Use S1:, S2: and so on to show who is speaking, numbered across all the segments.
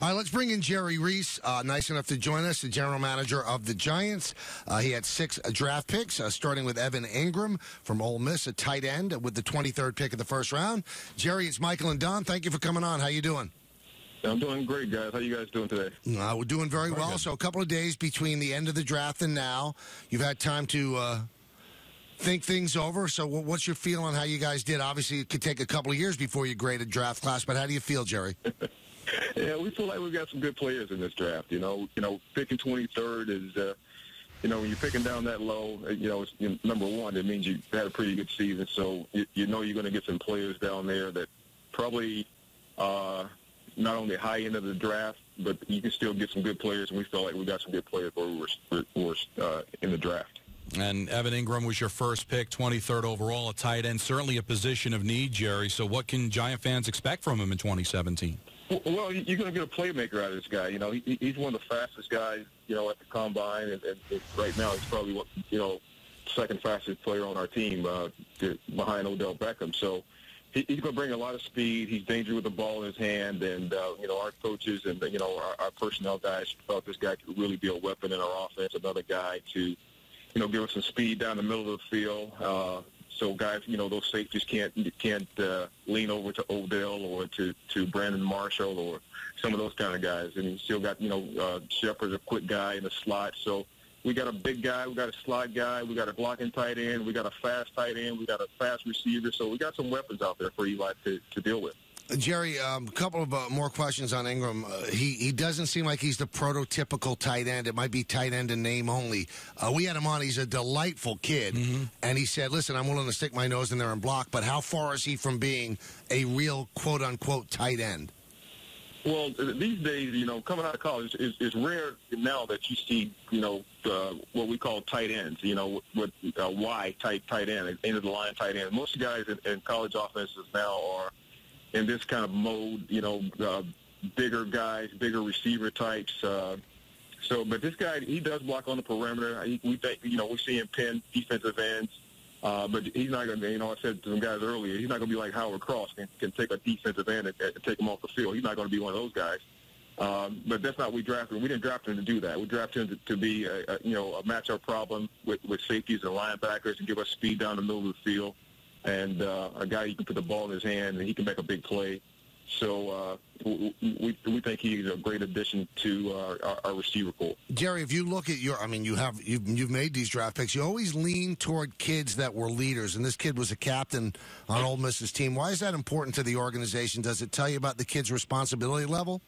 S1: All right, let's bring in Jerry Reese, nice enough to join us, the general manager of the Giants. He had 6 draft picks, starting with Evan Ingram from Ole Miss, a tight end with the 23rd pick of the first round. Jerry, it's Michael and Don. Thank you for coming on. How you doing?
S2: I'm doing great, guys. How you guys doing today?
S1: We're doing very well. Good. So a couple of days between the end of the draft and now. You've had time to think things over. So what's your feel on how you guys did? Obviously, it could take a couple of years before you grade a draft class, but how do you feel, Jerry?
S2: Yeah, we feel like we've got some good players in this draft. You know, picking 23rd is, when you're picking down that low, number one, it means you had a pretty good season. So you're going to get some players down there that probably not only high end of the draft, but you can still get some good players. And we feel like we got some good players where we were in the draft.
S3: And Evan Ingram was your first pick, 23rd overall, a tight end, certainly a position of need, Jerry. So what can Giant fans expect from him in 2017?
S2: Well, you're going to get a playmaker out of this guy. He's one of the fastest guys, at the combine, and right now he's probably second fastest player on our team behind Odell Beckham. So he's going to bring a lot of speed. He's dangerous with the ball in his hand, and our coaches and our personnel guys felt this guy could really be a weapon in our offense. Another guy to give us some speed down the middle of the field. So guys, those safeties can't lean over to Odell or to Brandon Marshall or some of those kind of guys. And you still got, Shepard's a quick guy in the slot. So we got a big guy, we got a slot guy, we got a blocking tight end, we got a fast tight end, we got a fast receiver. So we got some weapons out there for Eli to deal with.
S1: Jerry, a couple of more questions on Ingram. He doesn't seem like he's the prototypical tight end. It might be tight end in name only. We had him on. He's a delightful kid. Mm-hmm. And he said, listen, I'm willing to stick my nose in there and block, but how far is he from being a real quote-unquote tight end?
S2: Well, these days, coming out of college, it's rare now that you see, what we call tight ends, with Y-type tight end, end of the line tight end. Most guys in college offenses now are in this kind of mode, bigger guys, bigger receiver types. But this guy, he does block on the perimeter. We think, we see him pin defensive ends. But he's not going to, I said to some guys earlier, he's not going to be like Howard Cross, can take a defensive end and take him off the field. He's not going to be one of those guys. But that's not what we drafted him. We didn't draft him to do that. We drafted him to be, a matchup problem with safeties and linebackers and give us speed down the middle of the field. And a guy you can put the ball in his hand and he can make a big play. So we think he's a great addition to our receiver pool.
S1: Jerry, if you look at you've made these draft picks, you always lean toward kids that were leaders, and this kid was a captain on Ole Miss's team. Why is that important to the organization? Does it tell you about the kid's responsibility level?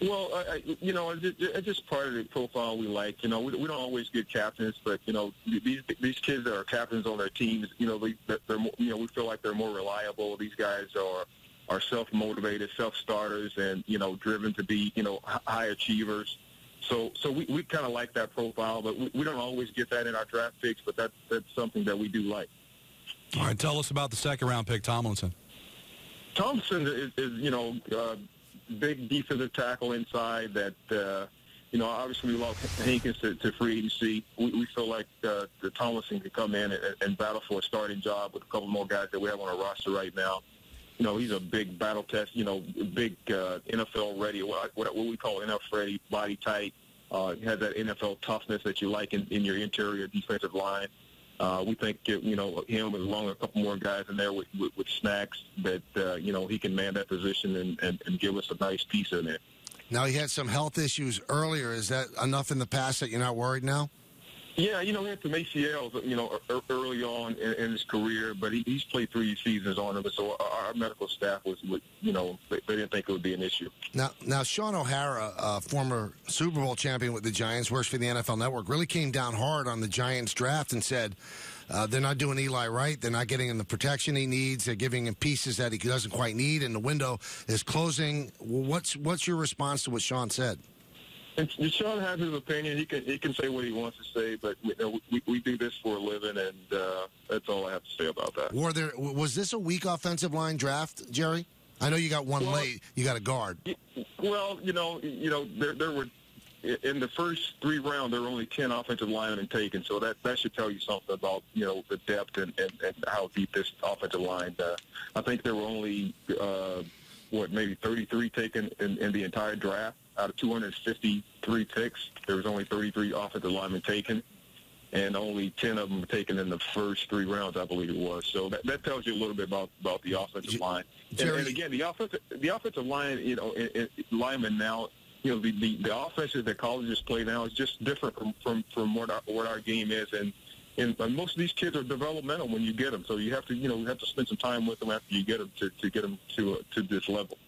S2: Well, it's just part of the profile we like. We don't always get captains, but these kids that are captains on their teams, we feel like they're more reliable. These guys are self-motivated, self-starters, and driven to be high achievers. So we kind of like that profile, but we don't always get that in our draft picks. But that's something that we do like.
S3: All right, tell us about the second-round pick, Tomlinson.
S2: Tomlinson is big defensive tackle inside that, obviously we lost Hankins to free agency. We feel like the Tomlinson can come in and battle for a starting job with a couple more guys that we have on our roster right now. He's a big battle test, big NFL ready, what we call NFL ready, body tight. He has that NFL toughness that you like in your interior defensive line. We think, him along with a couple more guys in there with snacks that, he can man that position and give us a nice piece in there.
S1: Now, he had some health issues earlier. Is that enough in the past that you're not worried now?
S2: Yeah, he had some ACLs, early on in his career, but he's played 3 seasons on him, so our medical staff they didn't think it would be an issue.
S1: Now, Sean O'Hara, former Super Bowl champion with the Giants, works for the NFL Network, really came down hard on the Giants draft and said they're not doing Eli right. They're not getting him the protection he needs. They're giving him pieces that he doesn't quite need, and the window is closing. What's your response to what Sean said?
S2: And Sean has his opinion. He can say what he wants to say, but we do this for a living, and that's all I have to say about that.
S1: Was this a weak offensive line draft, Jerry? I know you got one late. You got a guard.
S2: Well, there were in the first 3 rounds there were only 10 offensive linemen taken, so that should tell you something about the depth and how deep this offensive line. I think there were only maybe 33 taken in the entire draft. Out of 253 picks, there was only 33 offensive linemen taken, and only 10 of them were taken in the first 3 rounds, I believe it was. So that tells you a little bit about the offensive line. And again, the offensive line, linemen now, the offenses that colleges play now is just different from what our game is, and most of these kids are developmental when you get them. So you have to spend some time with them after you get them to get them to this level.